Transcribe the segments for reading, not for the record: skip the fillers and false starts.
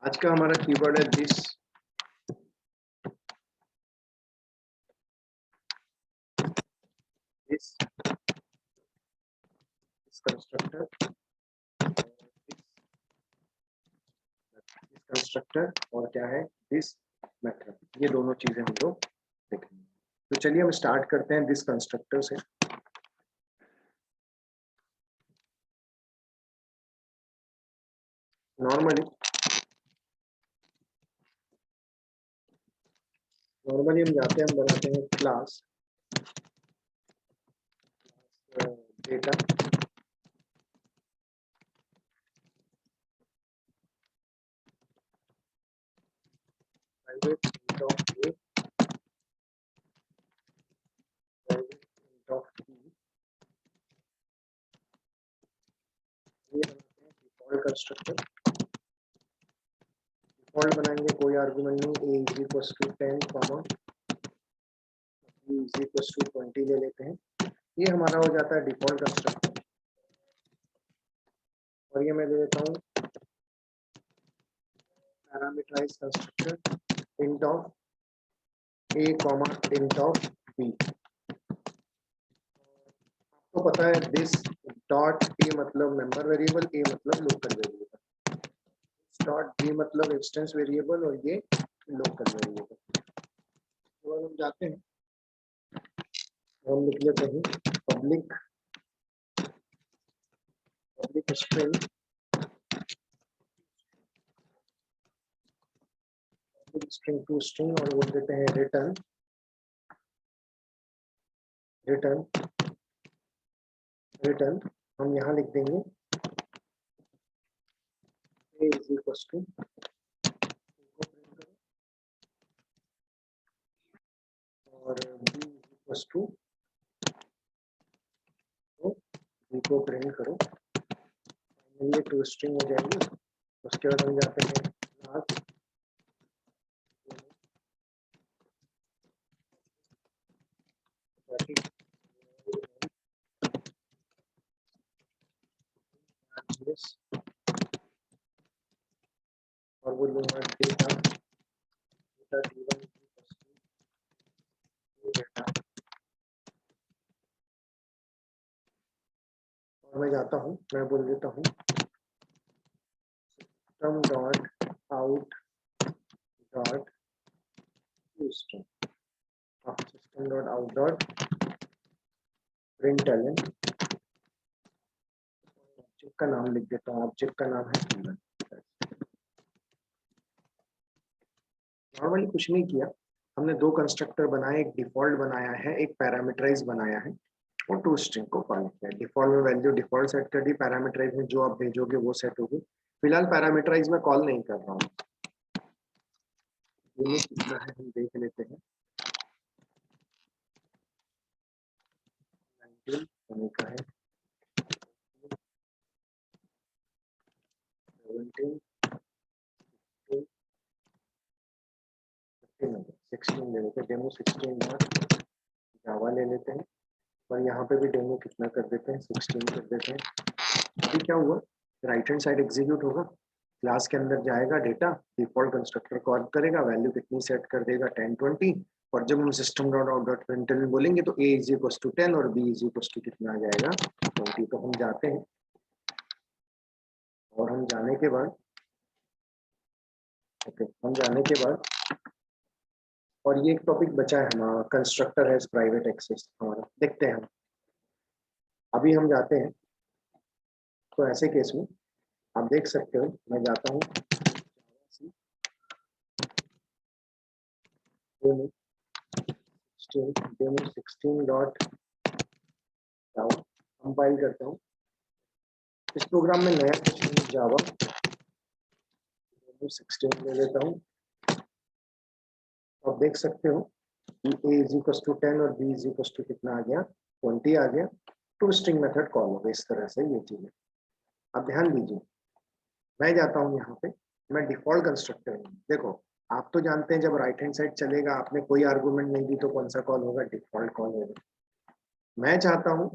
आज का हमारा कीवर्ड है दिस कंस्ट्रक्टर, कंस्ट्रक्टर और क्या है दिस मेथड। ये दोनों चीजें हम लोग देखेंगे। तो चलिए हम स्टार्ट करते हैं दिस कंस्ट्रक्टर से। नॉर्मली हम जाते हैं, हम बनाते हैं class data private int of a, private int of b। ये बनाते हैं डिफॉल्ट कंस्ट्रक्टर। डिफॉल्ट बनाएंगे, कोई आर्गुमेंट नहीं, a is equal to 10 comma b is equal to 20 ले लेते हैं। ये हमारा हो जाता है डिफॉल्ट कंस्ट्रक्टर। और ये मैं दे देता हूँ parameterise constructor int of a comma int of b। आपको पता है दिस डॉट ए मतलब मेंबर वेरिएबल, ए मतलब लोकल वेरिएबल, डॉट बी मतलब इंस्टेंस वेरिएबल और ये लोकल वेरिएबल। तो हम जाते हैं, हम लिख लेते हैं public string, string to string, और बोल देते हैं रिटर्न रिटर्न रिटर्न। हम यहाँ लिख देंगे a इज इक्वल टू, और b इज इक्वल टू, तो b को प्रिंट करो। ये टू स्ट्रिंग हो जाएगी। उसके बाद हम जाते हैं क्लास और वो लूंगा डेटा डेटा d1 डेटा। और मैं जाता हूँ, मैं बोल देता हूँ system dot out dot system, system dot out dot println. Object का नाम लिख देता हूँ, ऑब्जेक्ट का नाम है चिल्ड्रन। नॉर्मली कुछ नहीं किया, हमने दो कंस्ट्रक्टर बनाए, एक डिफॉल्ट बनाया है, एक पैरामीटराइज बनाया है, और टू स्ट्रिंग को कॉल किया। डिफॉल्ट में वैल्यू डिफॉल्ट सेट कर दी, पैरामीटराइज में जो आप भेजोगे वो सेट होगी। फिलहाल पैरामीटराइज में कॉल नहीं कर रहा हूँ। ये कितना है हम देख लेते हैं। 19 होने का है, 17 16 ले लेते हैं, डेमो 16 जावा ले लेते हैं। और यहाँ पे भी डेमो कितना कर देते हैं, 16 कर देते हैं। अभी क्या हुआ, राइट हैंड साइड एग्जीक्यूट होगा, क्लास के अंदर जाएगा डेटा, डिफॉल्ट कंस्ट्रक्टर कॉल करेगा, वैल्यू कितनी सेट कर देगा 10 20। और जब हम system dot out dot println बोलेंगे तो a इज इक्वल टू 10 और b इज इक्वल टू कितना आ जाएगा 20। तो हम जाते हैं, और हम जाने के बाद हम जाने के बाद, और ये एक टॉपिक बचा है हमारा, कंस्ट्रक्टर है प्राइवेट एक्सेस हमारा, देखते हैं हम। अभी हम जाते हैं, तो ऐसे केस में आप देख सकते हो, मैं जाता हूँ डेमो 16 डॉट कंपाइल करता हूँ। इस प्रोग्राम में नया कुछ नहीं, जावा डेमो 16 ले लेता हूँ। आप देख सकते हो कि a इज इक्वल टू 10 और b इज इक्वल टू कितना आ गया 20 आ गया। टू स्ट्रिंग मेथड कॉल होगा इस तरह से ये चीजें। अब ध्यान दीजिए, मैं जाता हूँ यहाँ पे, मैं डिफॉल्ट कंस्ट्रक्टर हूँ। देखो आप तो जानते हैं जब राइट हैंड साइड चलेगा, आपने कोई आर्गुमेंट नहीं दी तो कौन सा कॉल होगा, डिफॉल्ट कॉल होगा। मैं चाहता हूँ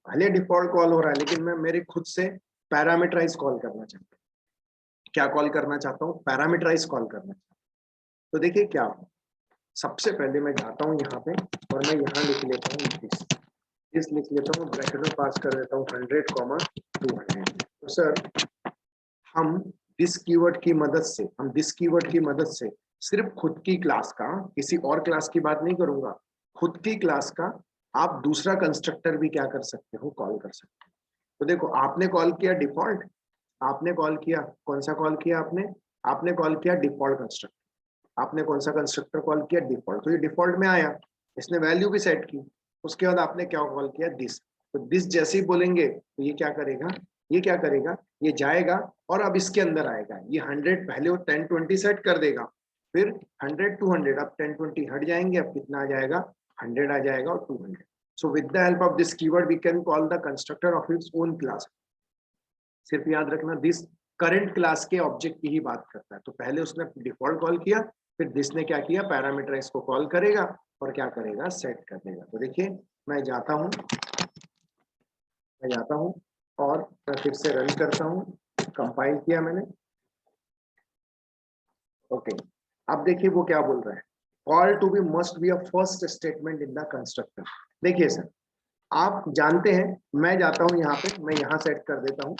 भले डिफॉल्ट कॉल हो रहा है, लेकिन मैं मेरे खुद से पैरामीटराइज कॉल करना चाहता हूँ। क्या कॉल करना चाहता हूँ, पैरामीटराइज कॉल करना चाहता हूँ। तो देखिए क्या हो, सबसे पहले मैं जाता हूँ यहाँ पे और मैं यहाँ लिख लेता हूँ दिस लिख लेता हूँ, ब्रैकेट में पास कर देता हूँ 100, 200। तो सर हम दिस कीवर्ड की मदद से सिर्फ खुद की क्लास का, किसी और क्लास की बात नहीं करूंगा, खुद की क्लास का आप दूसरा कंस्ट्रक्टर भी क्या कर सकते हो, कॉल कर सकते हो। तो देखो आपने कॉल किया डिफॉल्ट, आपने कॉल किया कौन सा कॉल किया आपने कॉल किया डिफॉल्ट कंस्ट्रक्टर। आपने कौन सा कंस्ट्रक्टर कॉल किया, डिफॉल्ट। तो ये डिफॉल्ट में आया, इसने वैल्यू भी सेट की। उसके बाद आपने क्या कॉल किया, दिस। तो दिस जैसे ही बोलेंगे तो ये क्या करेगा, ये जाएगा और अब इसके अंदर आएगा। ये 100 पहले वो 1020 सेट कर देगा, फिर 100 200, अब 1020 हट जाएंगे, अब कितना आ जाएगा, 100 आ जाएगा और 200। So with the help of this keyword we can call the constructor of its own class. सिर्फ याद रखना दिस करंट क्लास के ऑब्जेक्ट की ही बात करता है। तो पहले उसने डिफॉल्ट कॉल किया, फिर दिस ने क्या किया, पैरामीटराइज को कॉल करेगा और क्या करेगा, सेट कर देगा। तो देखिए मैं जाता हूँ और मैं फिर से रन करता हूँ, कंपाइल किया मैंने। ओके, अब देखिए वो क्या बोल रहा है, call to be must be a first statement in the constructor. देखिए सर आप जानते हैं, मैं जाता हूं यहाँ पे, मैं यहाँ सेट कर देता हूँ।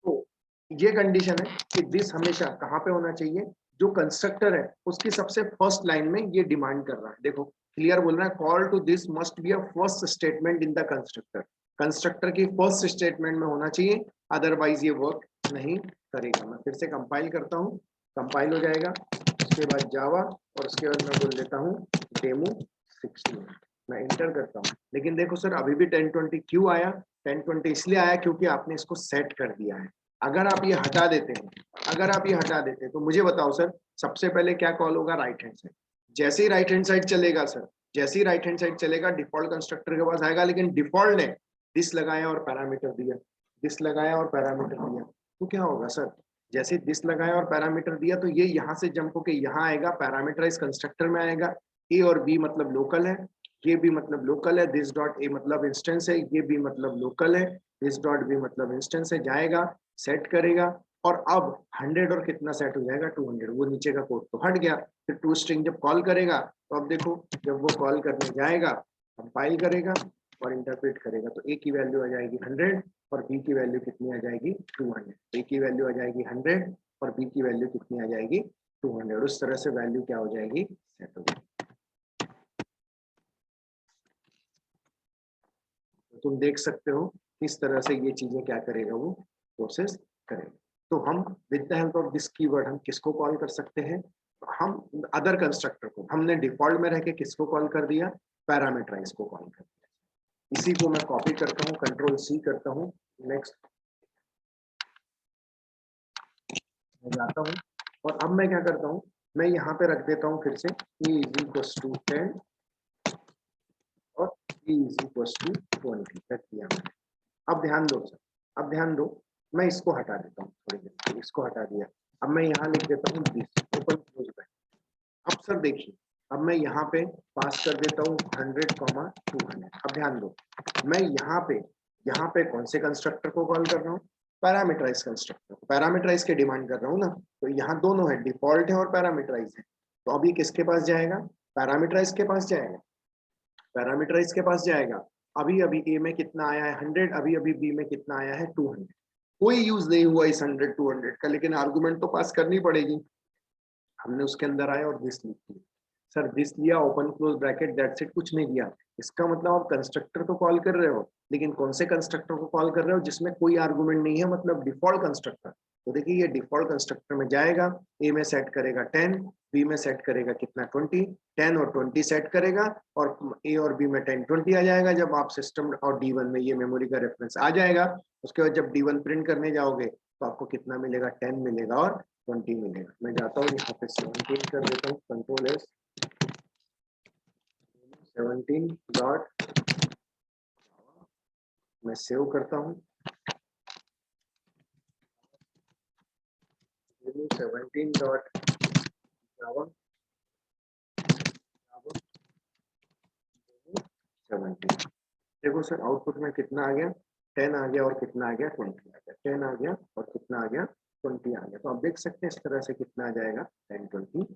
तो ये कंडीशन है कि दिस हमेशा कहाँ पे होना चाहिए, जो कंस्ट्रक्टर है उसकी सबसे फर्स्ट लाइन में ये डिमांड कर रहा है। देखो क्लियर बोल रहा है, call to this must be a first statement in the constructor. Constructor की फर्स्ट स्टेटमेंट में होना चाहिए, अदरवाइज ये वर्क नहीं करेगा। मैं फिर से कंपाइल करता हूँ, कंपाइल हो जाएगा। उसके बाद जावा और उसके बाद मैं बोल देता हूँ डेमो 16। मैं इंटर करता हूँ, लेकिन देखो सर अभी भी 1020 क्यों आया, 1020 इसलिए आया क्योंकि आपने इसको सेट कर दिया है। अगर आप ये हटा देते तो मुझे बताओ सर, सबसे पहले क्या कॉल होगा, राइट हैंड साइड। जैसे ही राइट हैंड साइड चलेगा सर, जैसे ही राइट हैंड साइड चलेगा डिफॉल्ट कंस्ट्रक्टर के पास आएगा, लेकिन डिफॉल्ट ने दिस लगाया और पैरामीटर दिया, तो क्या होगा सर, जैसे दिस लगाया और पैरामीटर दिया तो ये यहाँ से जंप होके यहाँ आएगा, पैरामीटराइज कंस्ट्रक्टर में आएगा। ए और बी मतलब लोकल है, ये भी मतलब लोकल है, दिस डॉट ए मतलब इंस्टेंस है, ये भी मतलब लोकल है, दिस डॉट बी मतलब इंस्टेंस है, जाएगा सेट करेगा और अब 100 और कितना सेट हो जाएगा, 200। वो नीचे का कोड तो हट गया। फिर टू स्ट्रिंग जब कॉल करेगा तो अब देखो जब वो कॉल करने जाएगा, कंपाइल करेगा और इंटरप्रेट करेगा, तो ए की वैल्यू आ जाएगी 100 और बी की वैल्यू कितनी आ जाएगी, 200। ए की वैल्यू आ जाएगी 100 और बी की वैल्यू कितनी आ जाएगी, 200। उस तरह से वैल्यू क्या हो जाएगी, सेट हो जाएगी। तो तुम देख सकते हो किस तरह से ये चीजें क्या करेगा, वो प्रोसेस करेगा। तो हम with the help of this keyword हम किसको कॉल कर सकते हैं, हम अदर कंस्ट्रक्टर को, हमने डिफॉल्ट में रह के किसको कॉल कर दिया, पैरामीटराइज को कॉल कर दिया। इसी को मैं कॉपी करता हूँ, कंट्रोल सी करता हूँ, नेक्स्ट मैं जाता हूँ और अब मैं क्या करता हूँ, मैं यहाँ पे रख देता हूँ फिर से e इज इक्वल्स टू 10 और e इज इक्वल्स टू 20 रख दिया मैंने। अब ध्यान दो सर, अब ध्यान दो, मैं इसको हटा देता हूँ, थोड़ी देर इसको हटा दिया। अब मैं यहाँ लिख देता हूँ दिस ओपन क्लोज ब्रैकेट। अब सर देखिए, अब मैं यहाँ पे पास कर देता हूँ 100, 200। अब ध्यान दो, मैं यहाँ पे कौन से कंस्ट्रक्टर को कॉल कर रहा हूँ, पैरामीटराइज कंस्ट्रक्टर, पैरामीटराइज के डिमांड कर रहा हूँ ना। तो यहाँ दोनों है, डिफॉल्ट है और पैरामीटराइज है। तो अभी किसके पास जाएगा, पैरामीटराइज के पास जाएगा, पैरामीटराइज के पास जाएगा। अभी अभी ए में कितना आया है 100, अभी अभी बी में कितना आया है 200। कोई यूज नहीं हुआ इस 100 200 का, लेकिन आर्गुमेंट तो पास करनी पड़ेगी। हमने उसके अंदर आया और दिस लिख दिया, सर दिस लिया open close bracket, that's it, कुछ नहीं दिया। इसका मतलब आप कंस्ट्रक्टर तो कॉल कर रहे हो, लेकिन कौन से कंस्ट्रक्टर को कॉल कर रहे हो, जिसमें कोई आर्गुमेंट नहीं है, मतलब डिफॉल्ट कंस्ट्रक्टर। तो देखिए ये डिफॉल्ट कंस्ट्रक्टर में जाएगा, ए में सेट करेगा 10, बी में सेट करेगा कितना 20, 10 और 20 सेट करेगा और ए और बी में 10 20 आ जाएगा। जब आप सिस्टम और D1 में ये मेमोरी का रेफरेंस आ जाएगा, उसके बाद जब D1 प्रिंट करने जाओगे तो आपको कितना मिलेगा, 10 मिलेगा और 20 मिलेगा। मैं जाता हूँ यहाँ पे 17 कर देता हूँ, कंट्रोल एस 17 डॉट, मैं सेव करता हूँ 17 डॉट जावा 17। देखो सर आउटपुट में कितना आ गया, 10 आ गया और कितना आ गया 20 आ गया, 10 आ गया और कितना आ गया 20 आ गया। तो आप देख सकते हैं इस तरह से कितना आ जाएगा 10 20।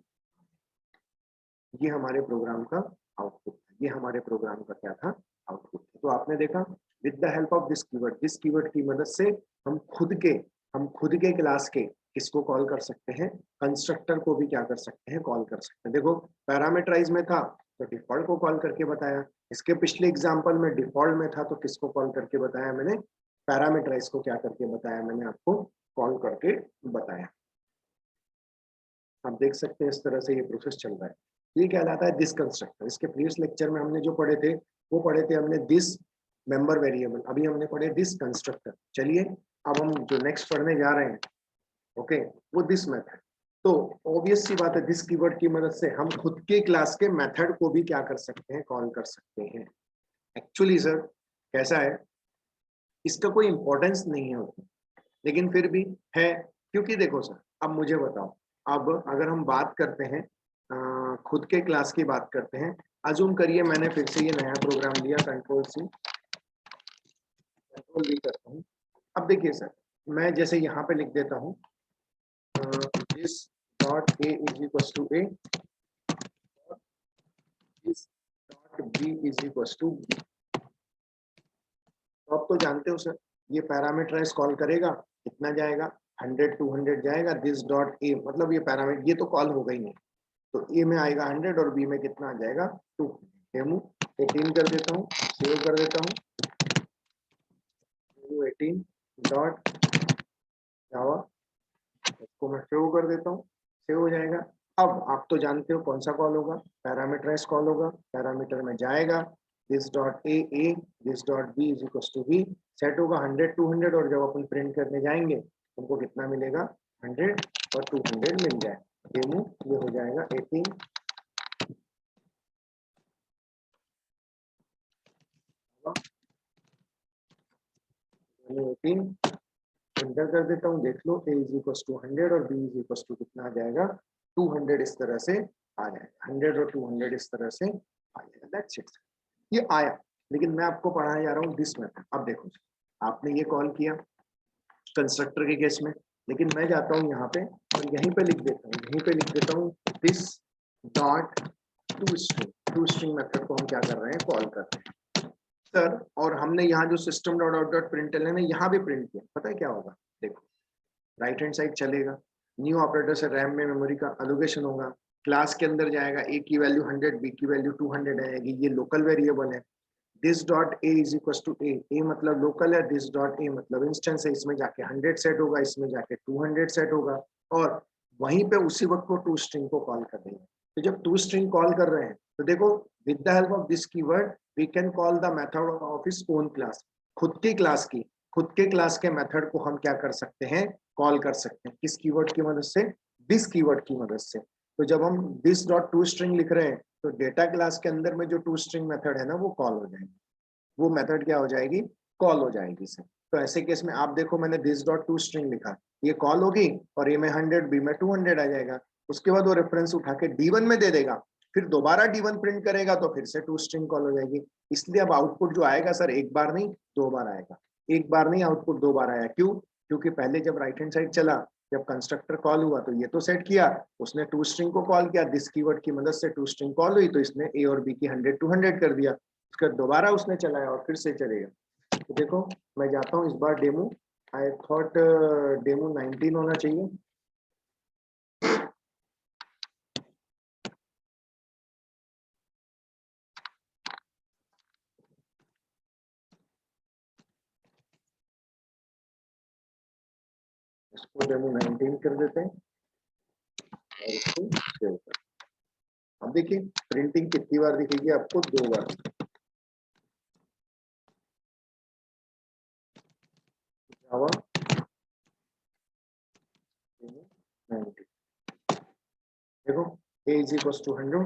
ये हमारे प्रोग्राम का आउटपुट है, ये हमारे प्रोग्राम का क्या था आउटपुट। तो आपने देखा with the help of this keyword की मदद से हम खुद के क्लास के किसको कॉल कर सकते हैं, कंस्ट्रक्टर को भी क्या कर सकते हैं, कॉल कर सकते हैं। देखो पैरामीटराइज में था तो डिफॉल्ट को कॉल करके बताया, इसके पिछले एग्जांपल में डिफॉल्ट में था तो किसको कॉल करके बताया मैंने, पैरामीटराइज को क्या करके बताया मैंने आपको कॉल करके बताया। आप देख सकते हैं इस तरह से ये प्रोसेस चल रहा है। ये कहलाता है दिस कंस्ट्रक्टर। इसके प्रीवियस लेक्चर में हमने जो पढ़े थे वो पढ़े थे हमने दिस मेंबर वेरिएबल, अभी हमने पढ़े दिस कंस्ट्रक्टर। चलिए अब हम जो नेक्स्ट पढ़ने जा रहे हैं ओके वो दिस मेथड। तो ऑब्वियस सी बात है दिस कीवर्ड की मदद से हम खुद के क्लास के मेथड को भी क्या कर सकते हैं, कॉल कर सकते हैं। एक्चुअली सर कैसा है, इसका कोई इंपॉर्टेंस नहीं है उतना, लेकिन फिर भी है। क्योंकि देखो सर अब मुझे बताओ, अब अगर हम बात करते हैं खुद के क्लास की बात करते हैं, अजूम करिए मैंने फिर से ये नया प्रोग्राम लिया, कंट्रोल सी कंट्रोल वी करता हूँ। अब देखिए सर मैं जैसे यहाँ पे लिख देता हूँ this dot A is equal to A, this dot B is equal to B. तो आप तो जानते हो सर ये पैरामीटराइज कॉल करेगा कितना जाएगा 100 200 जाएगा, दिस डॉट ए मतलब ये पैरामीटर ये तो कॉल होगा ही नहीं, तो ए में आएगा 100 और बी में कितना आ जाएगा 2। डेमो 18 कर देता हूँ, सेव कर देता हूँ, डेमो 18 डॉट जावा, इसको मैं सेव कर देता हूँ, सेव हो जाएगा। अब आप तो जानते हो कौन सा कॉल होगा, पैरामीटराइज कॉल होगा। पैरामीटर में जाएगा this dot A this dot B is equal to B, set होगा 100 200 और जब अपन प्रिंट करने जाएंगे हमको कितना मिलेगा 100 और 200 मिल जाए। डेमो ये हो जाएगा 18 एंटर कर देता हूँ, देख लो a इज इक्वल टू 100 और b इज इक्वल टू कितना आ जाएगा 200। इस तरह से आ जाएगा 100 और 200 इस तरह से आ जाएगा। दैट्स इट, ये आया। लेकिन मैं आपको पढ़ाने जा रहा हूँ दिस मेथड। अब देखो आपने ये कॉल किया कंस्ट्रक्टर के केस में, लेकिन मैं जाता हूँ यहाँ पे और यहीं पे लिख देता हूँ, यहीं पे लिख देता हूँ this dot to string method को हम क्या कर रहे हैं, कॉल कर रहे हैं सर। और हमने यहाँ जो system dot out dot println है यहाँ भी प्रिंट किया, पता है क्या होगा, देखो राइट हैंड साइड चलेगा, न्यू ऑपरेटर से रैम में मेमोरी का एलोकेशन होगा, क्लास के अंदर जाएगा, ए की वैल्यू 100 बी की वैल्यू 200 आएगी, ये लोकल वेरिएबल है। This dot A is equal to a मतलब लोकल है, दिस डॉट ए मतलब इंस्टेंस है, इसमें जाके 100 सेट होगा, इसमें जाके 200 सेट होगा और वहीं पे उसी वक्त को टू स्ट्रिंग को कॉल कर देंगे। तो जब टू स्ट्रिंग कॉल कर रहे हैं तो देखो with the help of this keyword we can call the method of his own class. खुद के क्लास के मेथड को हम क्या कर सकते हैं, कॉल कर सकते हैं। किस कीवर्ड की मदद से, दिस कीवर्ड की मदद से। तो जब हम दिस डॉट टू स्ट्रिंग लिख रहे हैं तो डेटा क्लास के अंदर में जो टू स्ट्रिंग मेथड है ना वो कॉल हो जाएगी, वो मेथड क्या हो जाएगी, कॉल हो जाएगी सर। तो ऐसे केस में आप देखो मैंने दिस डॉट टू स्ट्रिंग लिखा, ये कॉल होगी और ए में 100 बी में 200 आ जाएगा। उसके बाद वो रेफरेंस उठा के D1 में दे देगा, फिर दोबारा D1 प्रिंट करेगा तो फिर से टू स्ट्रिंग कॉल हो जाएगी। इसलिए अब आउटपुट जो आएगा सर एक बार नहीं दो बार आएगा, एक बार नहीं आउटपुट दो बार आया। क्यों, क्योंकि पहले जब राइट हैंड साइड चला, जब कंस्ट्रक्टर कॉल हुआ तो ये तो सेट किया, उसने टू स्ट्रिंग को कॉल किया, दिस कीवर्ड की मदद से टू स्ट्रिंग कॉल हुई तो इसने ए और बी की 100 200 कर दिया, उसका दोबारा उसने चलाया और फिर से चलेगा। तो देखो मैं जाता हूँ इस बार डेमो, आई थॉट डेमो 19 होना चाहिए। इसको डेमो 19 कर देते हैं और इसको सेव कर। अब देखिए प्रिंटिंग कितनी बार दिखेगी आपको, दो बार। जावा 19 देखो ए इज इक्वल टू 100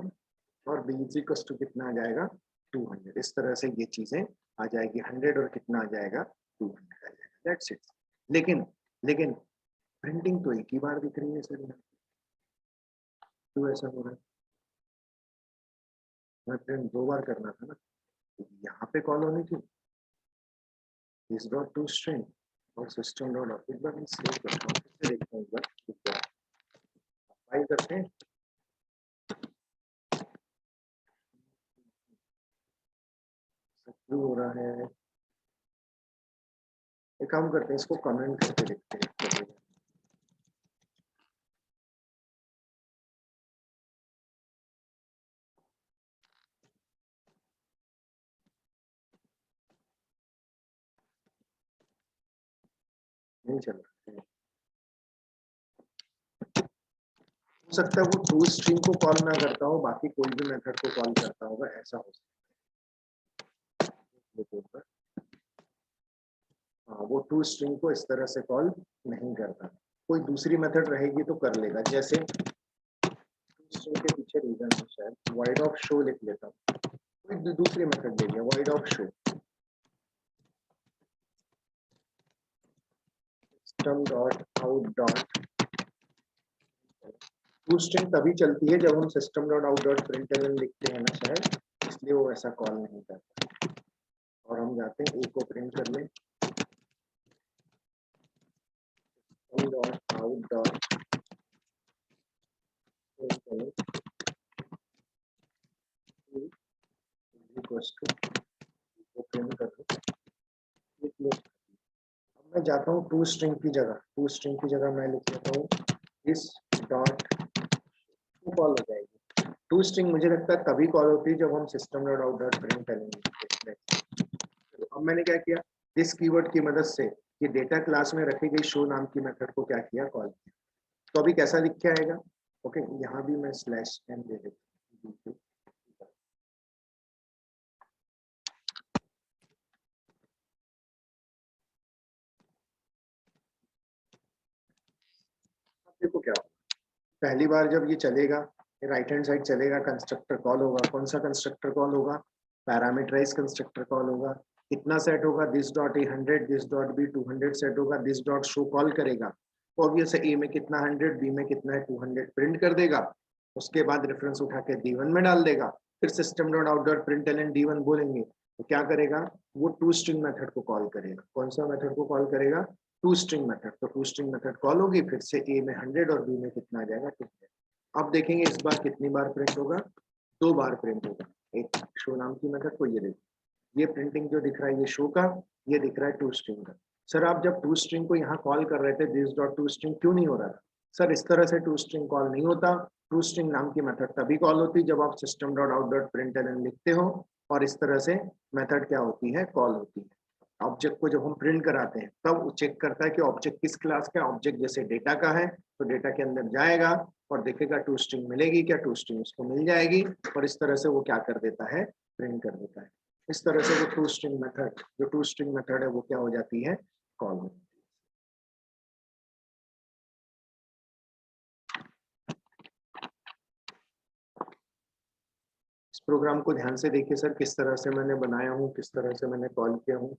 और बी इज इक्वल टू कितना आ जाएगा 200। इस तरह से ये चीजें आ जाएगी, 100 और कितना आ जाएगा 200 आ जाएगा। That's it. लेकिन लेकिन प्रिंटिंग तो एक ही बार दिख रही है सर, यहाँ क्यों ऐसा हो रहा है, मैं प्रिंट दो बार करना था ना, यहाँ पे कॉल होनी थी दिस डॉट टू स्ट्रिंग और सिस्टम डॉट आउट। एक बार मैं सेव करता हूँ, फिर से देखता हूँ एक बार फाइल करते हैं। क्यों हो रहा है? एक काम करते हैं, इसको कमेंट करके देखते हैं। नहीं चल रहा है। हो सकता है वो टू स्ट्रिंग को कॉल ना करता हो, बाकी कोई भी मेथड को कॉल करता होगा, ऐसा हो सकता है। हाँ, वो टू स्ट्रिंग को इस तरह से कॉल नहीं करता। कोई दूसरी मेथड रहेगी तो कर लेगा। जैसे टू स्ट्रिंग के पीछे रीजन है, शायद वाइड ऑफ शो लिख लेता हूँ। कोई दूसरी मेथड ले लिया, wide of show. System dot out dot to string तभी चलती है जब हम system dot out dot println लिखते हैं ना, शायद इसलिए वो ऐसा कॉल नहीं करता। और हम जाते हैं ए को प्रिंट कर लें, डॉट आउट डॉट प्रिंट कर लें। अब मैं जाता हूँ टू स्ट्रिंग की जगह मैं लिख लेता हूँ इस डॉट टू कॉल हो जाएगी। टू स्ट्रिंग मुझे लगता है तभी कॉल होती है जब हम system dot out dot print करेंगे। अब मैंने क्या किया, दिस कीवर्ड की मदद से ये डेटा क्लास में रखी गई शो नाम की मेथड को क्या किया, कॉल किया। तो अभी कैसा लिख के आएगा? ओके, यहाँ भी मैं स्लैश एन दे देता हूँ। देखो क्या होगा, पहली बार जब ये चलेगा, राइट हैंड साइड चलेगा, कंस्ट्रक्टर कॉल होगा। कौन सा कंस्ट्रक्टर कॉल होगा? पैरामीटराइज कंस्ट्रक्टर कॉल होगा। कितना सेट होगा? This dot A 100, this dot B 200 set होगा। दिस डॉट शो कॉल करेगा, तो ऑब्वियस है ए में कितना 100, बी में कितना है 200 प्रिंट कर देगा। उसके बाद रेफरेंस उठा के D1 में डाल देगा। फिर system dot out dot println D1 बोलेंगे तो क्या करेगा, वो टू स्ट्रिंग मेथड को कॉल करेगा। कौन सा मेथड को कॉल करेगा? To string method. तो टू स्ट्रिंग मेथड कॉल होगी, फिर से ए में 100 और बी में कितना आ जाएगा 200। अब देखेंगे इस बार कितनी बार प्रिंट होगा, 2 बार प्रिंट होगा। एक शो नाम की मेथड को, ये देखो ये प्रिंटिंग जो दिख रहा है ये शो का, ये दिख रहा है टू स्ट्रिंग का। सर आप जब टू स्ट्रिंग को यहाँ कॉल कर रहे थे दिस डॉट टू स्ट्रिंग क्यों नहीं हो रहा था? सर इस तरह से टू स्ट्रिंग कॉल नहीं होता। टू स्ट्रिंग नाम की मेथड तभी कॉल होती जब आप system dot out dot println लिखते हो और इस तरह से मेथड क्या होती है, कॉल होती है। ऑब्जेक्ट को जब हम प्रिंट कराते हैं तब वो चेक करता है कि ऑब्जेक्ट किस क्लास का। ऑब्जेक्ट जैसे डेटा का है तो डेटा के अंदर जाएगा और देखेगा टू स्ट्रिंग मिलेगी क्या, टू स्ट्रिंग उसको मिल जाएगी और इस तरह से वो क्या कर देता है, प्रिंट कर देता है। इस तरह से वो टू स्ट्रिंग मेथड, जो टू स्ट्रिंग मेथड है वो क्या हो जाती है, कॉल हो। इस प्रोग्राम को ध्यान से देखिए सर, किस तरह से मैंने बनाया हूँ, किस तरह से मैंने कॉल किया हूँ।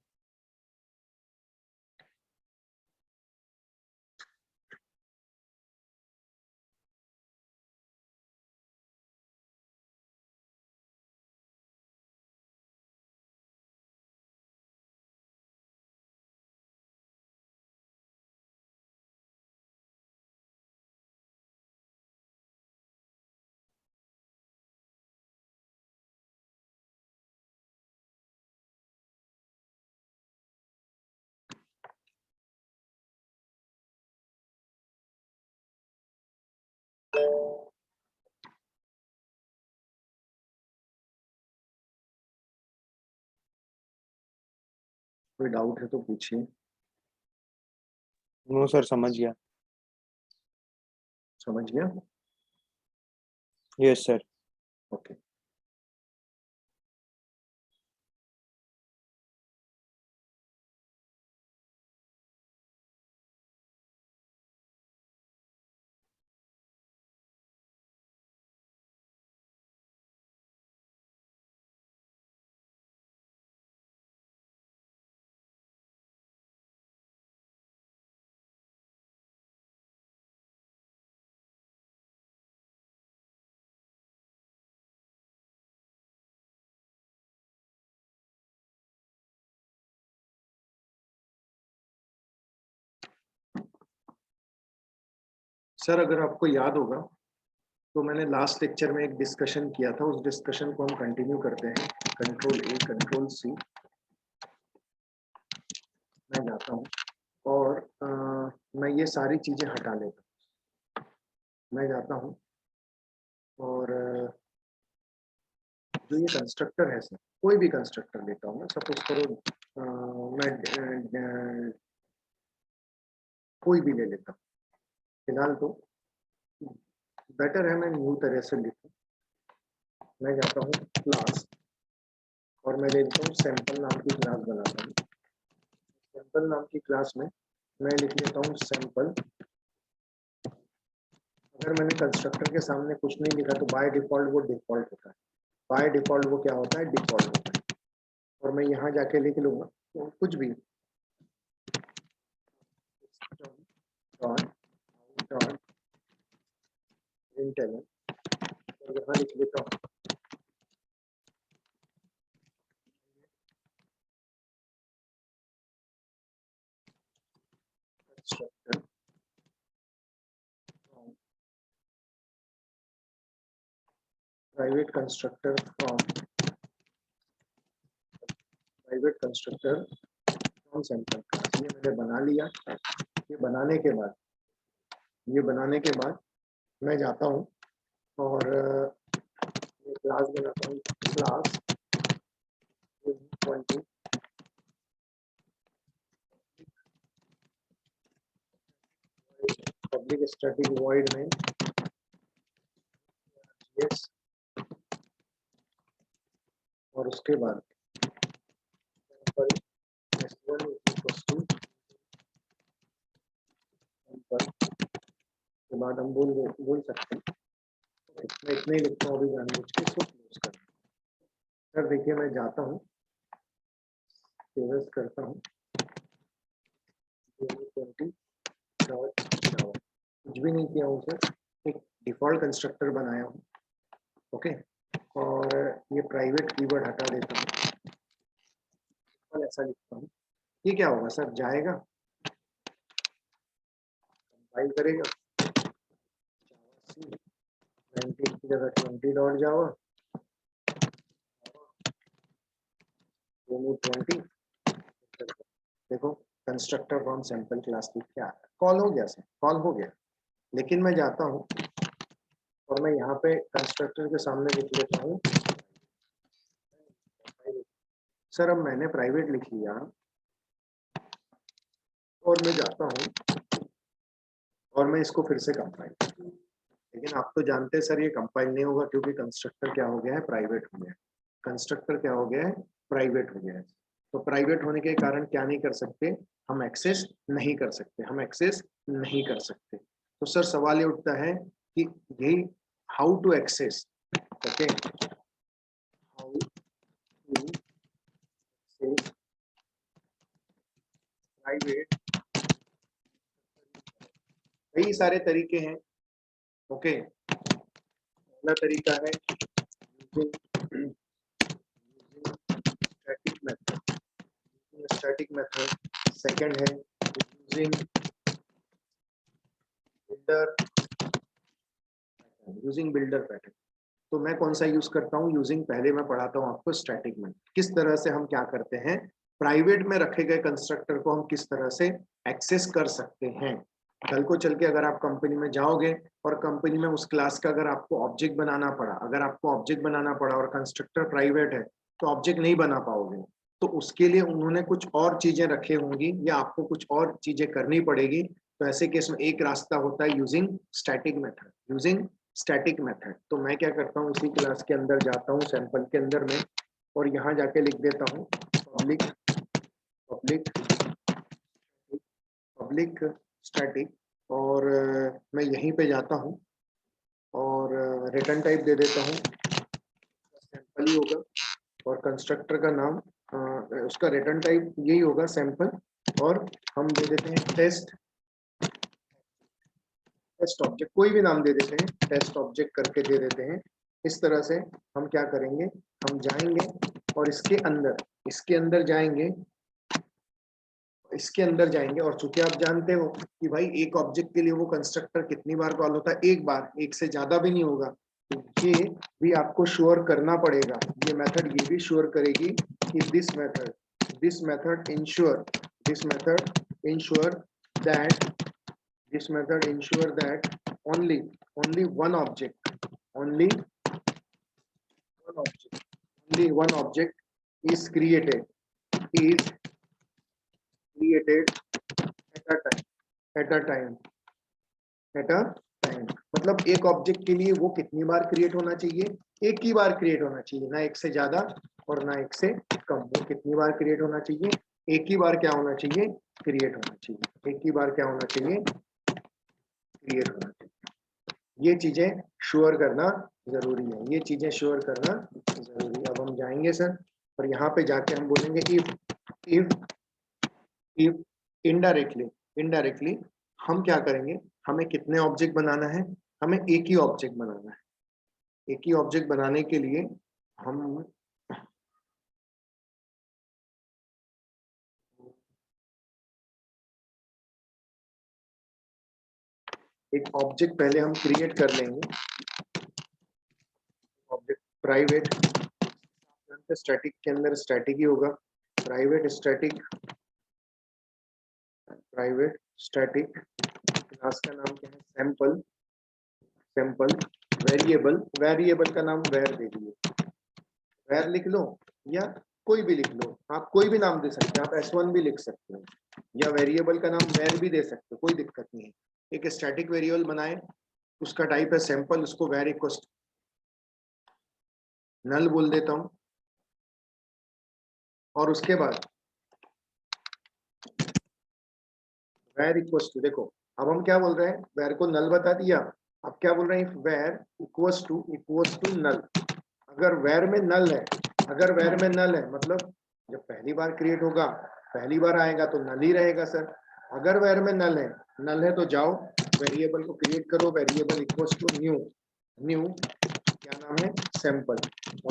कोई डाउट है तो पूछिए। नो सर, समझ गया। समझ गया? Yes sir. ओके। सर अगर आपको याद होगा तो मैंने लास्ट लेक्चर में एक डिस्कशन किया था, उस डिस्कशन को हम कंटिन्यू करते हैं। कंट्रोल ए कंट्रोल सी, मैं जाता हूँ और मैं ये सारी चीजें हटा लेता हूँ। मैं जाता हूँ और जो ये कंस्ट्रक्टर है सर, कोई भी कंस्ट्रक्टर लेता हूँ, सपोज करो मैं कोई भी ले लेता हूँ। फिलहाल तो बेटर है मैं न्यू तरह से लिखूं। मैं जाता हूँ क्लास और मैं ले लेता हूँ सैंपल नाम की क्लास बनाता हूँ। सैंपल नाम की क्लास में मैं लिख लेता हूँ सैंपल। अगर मैंने कंस्ट्रक्टर के सामने कुछ नहीं लिखा तो बाय डिफॉल्ट वो डिफॉल्ट होता है। बाय डिफॉल्ट वो क्या होता है, डिफॉल्ट होता है। और मैं यहाँ जाके लिख लूंगा तो कुछ भी और यहाँ लिख लेता हूँ constructor private constructor from private constructor from sample class. ये मैंने बना लिया। ये बनाने के बाद मैं जाता हूँ और ये क्लास बनाता हूँ, क्लास 20 पब्लिक स्टैटिक वॉइड में yes, और उसके बाद S1 के बाद हम बोल सकते हैं, मैं इतना ही लिखता हूँ अभी जानबूझ के, इसको क्लोज कर। सर देखिए मैं जाता हूँ, सेव करता हूँ, 20 कुछ भी नहीं किया हूँ सर, एक डिफॉल्ट कंस्ट्रक्टर बनाया हूँ। ओके, और ये प्राइवेट कीवर्ड हटा देता हूँ, ऐसा लिखता हूँ। ये क्या होगा सर, जाएगा कंपाइल करेगा 19 की जगह 20 डॉट जावा 20। देखो कंस्ट्रक्टर फ्रॉम सैंपल क्लास की क्या कॉल हो गया सर, कॉल हो गया। लेकिन मैं जाता हूँ और मैं यहाँ पे कंस्ट्रक्टर के सामने लिख लेता हूँ सर, अब मैंने प्राइवेट लिख लिया और मैं जाता हूँ और मैं इसको फिर से कंपाइल, लेकिन आप तो जानते हैं सर ये कंपाइल नहीं होगा क्योंकि कंस्ट्रक्टर क्या हो गया है, प्राइवेट हो गया है। कंस्ट्रक्टर क्या हो गया है, प्राइवेट हो गया है। तो प्राइवेट होने के कारण क्या नहीं कर सकते, हम एक्सेस नहीं कर सकते, हम एक्सेस नहीं कर सकते। तो सर सवाल ये उठता है कि यही how to access, okay, how to access private, कई सारे तरीके हैं। ओके, पहला तरीका है static method, static method. Second है यूजिंग बिल्डर पैटर्न। तो मैं कौन सा यूज करता हूँ, यूजिंग, पहले मैं पढ़ाता हूँ आपको स्टैटिक में किस तरह से हम क्या करते हैं, प्राइवेट में रखे गए कंस्ट्रक्टर को हम किस तरह से एक्सेस कर सकते हैं। कल को चल के अगर आप कंपनी में जाओगे और कंपनी में उस क्लास का अगर आपको ऑब्जेक्ट बनाना पड़ा, अगर आपको ऑब्जेक्ट बनाना पड़ा और कंस्ट्रक्टर प्राइवेट है तो ऑब्जेक्ट नहीं बना पाओगे। तो उसके लिए उन्होंने कुछ और चीजें रखे होंगी या आपको कुछ और चीजें करनी पड़ेगी। तो ऐसे केस में एक रास्ता होता है using static method, using static method. तो मैं क्या करता हूँ, उसी क्लास के अंदर जाता हूँ सैंपल के अंदर में और यहाँ जाके लिख देता हूँ पब्लिक पब्लिक पब्लिक स्टैटिक, और मैं यहीं पे जाता हूँ और रिटर्न टाइप दे देता हूँ, सैंपल ही होगा, और कंस्ट्रक्टर का नाम उसका रिटर्न टाइप यही होगा सैंपल, और हम दे देते हैं टेस्ट ऑब्जेक्ट, कोई भी नाम दे देते हैं, टेस्ट ऑब्जेक्ट करके दे देते हैं। इस तरह से हम क्या करेंगे, हम जाएंगे और इसके अंदर जाएंगे इसके अंदर जाएंगे और चूंकि आप जानते हो कि भाई एक ऑब्जेक्ट के लिए वो कंस्ट्रक्टर कितनी बार कॉल होता है, एक बार, एक से ज्यादा भी नहीं होगा, तो ये भी आपको श्योर करना पड़ेगा, ये मेथड ये भी श्योर करेगी कि this method ensure that only one object is created at a time मतलब एक ऑब्जेक्ट के लिए वो कितनी बार क्रिएट होना चाहिए, एक ही बार क्रिएट होना चाहिए, ना एक से ज्यादा और ना एक से कम। वो कितनी बार क्रिएट होना चाहिए, एक ही बार क्या होना चाहिए, क्रिएट होना चाहिए, एक ही बार क्या होना चाहिए, क्रिएट होना चाहिए। ये चीजें श्योर करना जरूरी है, ये चीजें श्योर करना जरूरी है। अब हम जाएंगे सर और यहाँ पे जाके हम बोलेंगे इफ इनडायरेक्टली हम क्या करेंगे, हमें कितने ऑब्जेक्ट बनाना है, हमें एक ही ऑब्जेक्ट बनाना है। एक ही ऑब्जेक्ट बनाने के लिए हम एक ऑब्जेक्ट पहले हम क्रिएट कर लेंगे, ऑब्जेक्ट प्राइवेट, स्टैटिक के अंदर स्टैटिक ही होगा, प्राइवेट स्टैटिक क्लास का नाम क्या है, सैंपल वेरिएबल का नाम वेर दे दिए, वेर लिख लो या कोई भी लिख लो, आप कोई भी नाम दे सकते हैं, आप S1 भी लिख सकते हो या वेरिएबल का नाम वेर भी दे सकते हो, कोई दिक्कत नहीं है। एक स्टैटिक वेरिएबल बनाए, उसका टाइप है सैंपल, उसको वेर इक्वल नल बोल देता हूं और उसके बाद वेर इक्वल टू, देखो अब हम क्या बोल रहे हैं, वेर को नल बता दिया, अब क्या बोल रहे हैं, वेर इक्वल टू नल। अगर वेर में नल है मतलब जब पहली बार क्रिएट होगा, पहली बार आएगा तो नल ही रहेगा सर। अगर वेर में नल है तो जाओ वेरिएबल को क्रिएट करो, वेरिएबल इक्वल्स टू न्यू क्या नाम है, सैंपल,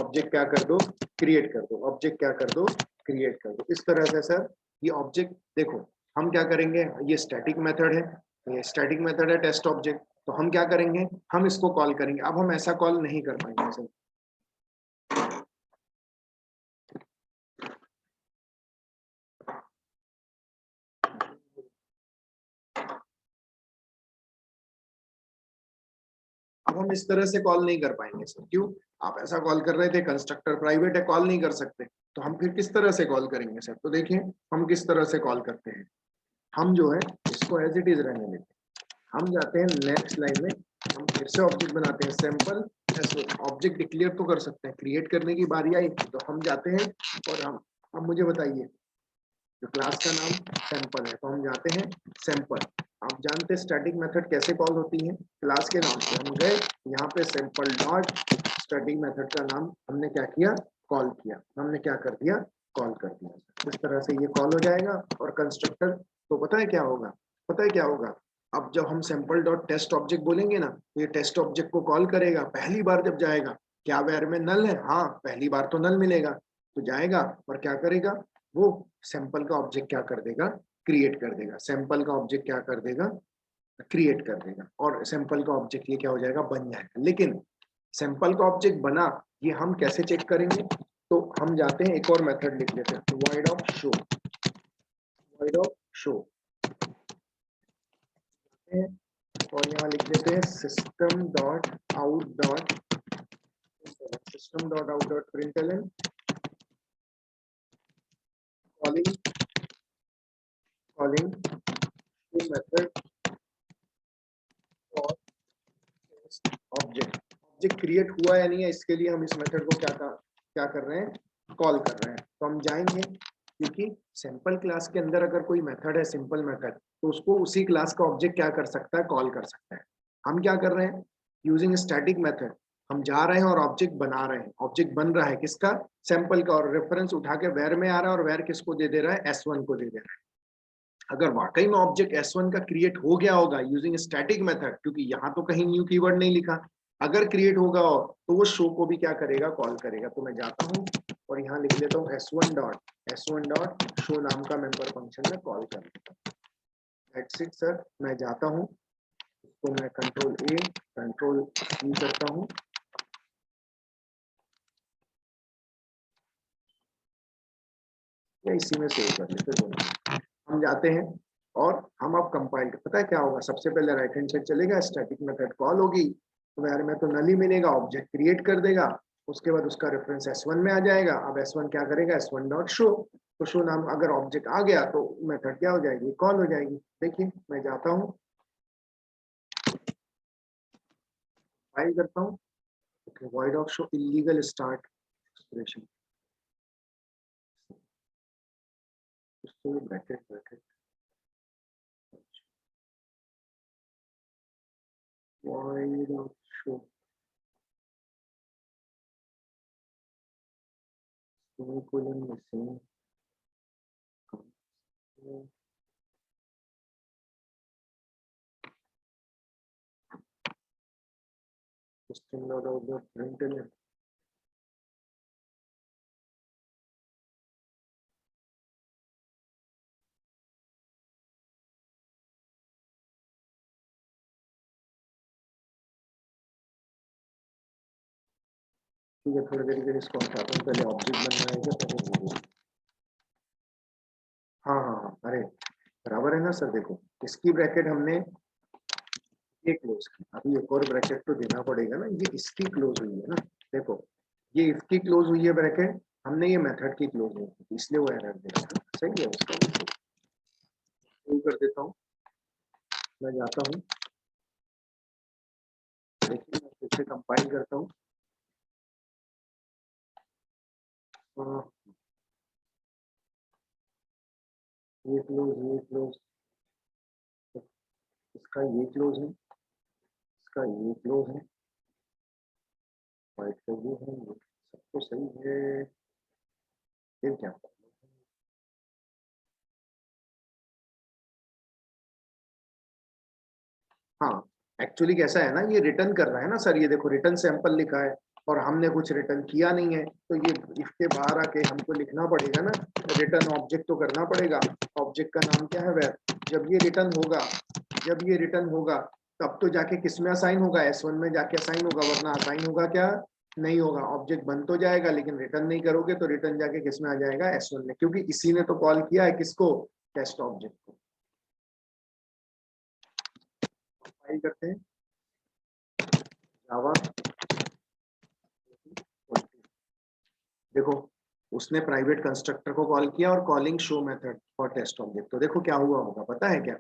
ऑब्जेक्ट क्या कर दो, क्रिएट कर दो, ऑब्जेक्ट क्या कर दो, क्रिएट कर दो। इस तरह से सर ये ऑब्जेक्ट, देखो हम क्या करेंगे, ये स्टैटिक मेथड है, टेस्ट ऑब्जेक्ट, तो हम क्या करेंगे, हम इसको कॉल करेंगे। अब हम ऐसा कॉल नहीं कर पाएंगे सर, अब हम इस तरह से कॉल नहीं कर पाएंगे सर। क्यों, आप ऐसा कॉल कर रहे थे, कंस्ट्रक्टर प्राइवेट है, कॉल नहीं कर सकते, तो हम फिर किस तरह से कॉल करेंगे सर। तो देखिए हम किस तरह से कॉल करते हैं, हम जो है इसको एज इट इज रहने देते हैं, हम जाते हैं नेक्स्ट लाइन में, हम फिर से ऑब्जेक्ट बनाते हैं सैंपल, ऑब्जेक्ट डिक्लेयर तो कर सकते हैं, क्रिएट करने की बारी आई तो हम जाते हैं और हम, अब मुझे बताइए, जो क्लास का नाम सैंपल है तो हम जाते हैं सैंपल। आप जानते हैं स्टैटिक मेथड कैसे कॉल होती है, क्लास के नाम से हम गए यहाँ पे सैंपल डॉट स्टैटिक मेथड का नाम हमने क्या किया, कॉल किया, हमने क्या कर दिया, कॉल कर दिया। इस तरह से ये कॉल हो जाएगा और कंस्ट्रक्टर, तो पता है क्या होगा, अब जब हम सैंपल डॉट टेस्ट ऑब्जेक्ट बोलेंगे ना, तो ये टेस्ट ऑब्जेक्ट को कॉल करेगा, पहली बार जब जाएगा, क्या वेर में नल है, हाँ पहली बार तो नल मिलेगा, तो जाएगा और क्या करेगा, वो सैंपल का ऑब्जेक्ट क्या कर देगा, क्रिएट कर देगा, सैंपल का ऑब्जेक्ट क्या कर देगा, क्रिएट कर देगा, और सैंपल का ऑब्जेक्ट ये क्या हो जाएगा, बन जाएगा। लेकिन सैंपल का ऑब्जेक्ट बना, ये हम कैसे चेक करेंगे, तो हम जाते हैं एक और मेथड लिख लेते हैं, void of show और यहाँ लिख देते हैं system.out.println calling to method और ऑब्जेक्ट क्रिएट हुआ या नहीं है, इसके लिए हम इस मेथड को क्या कर रहे हैं, कॉल कर रहे हैं। तो हम जाएंगे, क्योंकि सैंपल क्लास के अंदर अगर कोई मेथड है सिंपल मेथड, तो उसको उसी क्लास का ऑब्जेक्ट क्या कर सकता है, कॉल कर सकता है। हम क्या कर रहे हैं, यूजिंग स्टैटिक मेथड हम जा रहे हैं और ऑब्जेक्ट बना रहे हैं, ऑब्जेक्ट बन रहा है किसका, सैंपल का, और रेफरेंस उठा के वेर में आ रहा है और वेर किसको दे रहा है, S1 को दे रहा है। अगर वाकई में ऑब्जेक्ट S1 का क्रिएट हो गया होगा यूजिंग स्टैटिक मेथड, क्योंकि यहाँ तो कहीं न्यू कीवर्ड नहीं लिखा, अगर क्रिएट होगा तो वो शो को भी क्या करेगा, कॉल करेगा। तो मैं जाता हूँ और यहाँ लिख लेता हूँ s1 डॉट शो नाम का मेंबर फंक्शन में कॉल कर लेता हूँ। That's it sir. मैं जाता हूँ, तो मैं कंट्रोल ए कंट्रोल ई करता हूँ, या इसी में सेव कर लेते दोनों। हम जाते हैं और हम अब कंपाइल, पता है क्या होगा, सबसे पहले राइट हैंड साइड चलेगा, स्टैटिक मेथड कॉल होगी, तो यार में तो नल ही मिलेगा, ऑब्जेक्ट क्रिएट कर देगा, उसके बाद उसका रेफरेंस S1 में आ जाएगा। अब S1 क्या करेगा, S1 डॉट शो, तो शो नाम अगर ऑब्जेक्ट आ गया तो मेथड क्या हो जाएगी, कॉल हो जाएगी। देखिए मैं जाता हूँ, फाइल करता हूँ, void of show illegal start expression, bracket bracket void of show semicolon missing system dot out dot println ठीक है। थोड़ी देर के लिए इसको हटाता हूँ, पहले ऑब्जेक्ट बनवाएगा तब। हाँ हाँ हाँ, अरे बराबर है ना सर। देखो इसकी ब्रैकेट हमने ये क्लोज की, अभी एक और ब्रैकेट तो देना पड़ेगा ना, ये इसकी क्लोज हुई है ना। देखो ये इसकी क्लोज हुई है ब्रैकेट, हमने ये मेथड की क्लोज हुई थी, इसलिए वो एरर दे रहा है। सही है, उसका शुरू कर देता हूँ। मैं जाता हूँ, देखिए मैं फिर से कंपाइल करता हूँ। ये क्लोज, इसका ये क्लोज है, इसका ये क्लोज है, वाइट का ये है, ये सब तो सही है। फिर क्या, हाँ एक्चुअली कैसा है ना, ये रिटर्न कर रहा है ना सर, ये देखो रिटर्न सैंपल लिखा है और हमने कुछ रिटर्न किया नहीं है, तो ये इसके बाहर आके हमको लिखना पड़ेगा ना, रिटर्न ऑब्जेक्ट तो करना पड़ेगा। ऑब्जेक्ट का नाम क्या है, वेर। जब ये रिटर्न होगा, जब ये रिटर्न होगा तब तो जाके किस में असाइन होगा, S1 में जाके असाइन होगा, वरना असाइन होगा क्या, नहीं होगा। ऑब्जेक्ट बन तो जाएगा लेकिन रिटर्न नहीं करोगे तो रिटर्न जाके किस में आ जाएगा, S1 में, क्योंकि इसी ने तो कॉल किया है किसको, टेस्ट ऑब्जेक्ट को। फाइल करते हैं जावा। देखो उसने प्राइवेट कंस्ट्रक्टर को कॉल किया और calling show method for test object, तो देखो क्या हुआ होगा पता है क्या,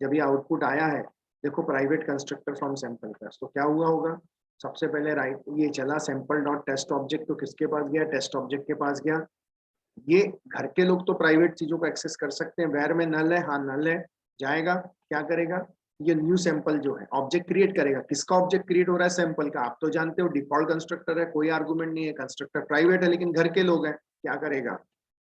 जब ये आउटपुट आया है, देखो private constructor from sample class, तो क्या हुआ होगा, सबसे पहले राइट ये चला सैंपल डॉट टेस्ट ऑब्जेक्ट, तो किसके पास गया, टेस्ट ऑब्जेक्ट के पास गया। ये घर के लोग तो प्राइवेट चीजों को एक्सेस कर सकते हैं, वेर में नल है, हाँ नल है, जाएगा क्या करेगा, ये न्यू सैंपल जो है ऑब्जेक्ट क्रिएट करेगा। किसका ऑब्जेक्ट क्रिएट हो रहा है, सैंपल का। आप तो जानते हो डिफॉल्ट कंस्ट्रक्टर है, कोई आर्गुमेंट नहीं है, कंस्ट्रक्टर प्राइवेट है लेकिन घर के लोग हैं, क्या करेगा,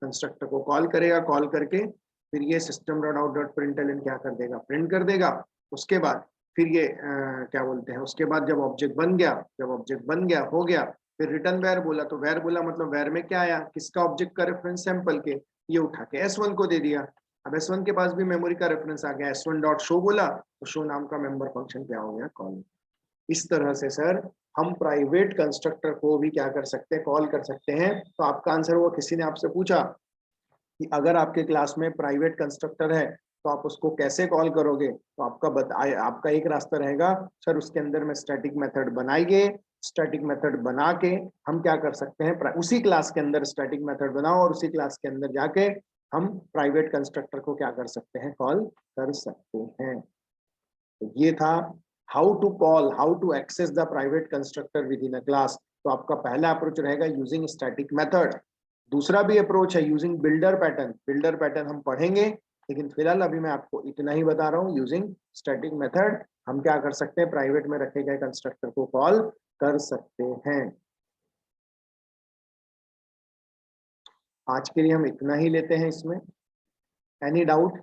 कंस्ट्रक्टर को कॉल करेगा, कॉल करके फिर ये system dot out dot println क्या कर देगा, प्रिंट कर देगा। उसके बाद फिर ये क्या बोलते हैं, उसके बाद जब ऑब्जेक्ट बन गया, जब ऑब्जेक्ट बन गया हो गया, फिर रिटर्न वेर बोला, तो वेर बोला मतलब वेर में क्या आया, किसका ऑब्जेक्ट का रेफरेंस, सैंपल के, ये उठा के S1 को दे दिया। अब S1 के पास भी मेमोरी का रेफरेंस आ गया, S1 डॉट शो बोला, तो शो नाम का मेंबर फंक्शन क्या हो गया, कॉल। इस तरह से सर हम प्राइवेट कंस्ट्रक्टर को भी क्या कर सकते हैं, कॉल कर सकते हैं। तो आपका आंसर हुआ, किसी ने आपसे पूछा कि अगर आपके क्लास में प्राइवेट कंस्ट्रक्टर है तो आप उसको कैसे कॉल करोगे, तो आपका एक रास्ता रहेगा सर, उसके अंदर में स्टैटिक मेथड बनाएंगे, स्टैटिक मेथड बना के हम क्या कर सकते हैं, उसी क्लास के अंदर स्टैटिक मेथड बनाओ और उसी क्लास के अंदर जाके हम प्राइवेट कंस्ट्रक्टर को क्या कर सकते हैं, कॉल कर सकते हैं। तो ये था how to access the private constructor within a class. तो आपका पहला अप्रोच रहेगा यूजिंग स्टैटिक मेथड। दूसरा भी अप्रोच है using builder pattern, builder pattern हम पढ़ेंगे, लेकिन फिलहाल अभी मैं आपको इतना ही बता रहा हूँ, यूजिंग स्टैटिक मेथड हम क्या कर सकते हैं, प्राइवेट में रखे गए कंस्ट्रक्टर को कॉल कर सकते हैं। आज के लिए हम इतना ही लेते हैं इसमें। Any doubt?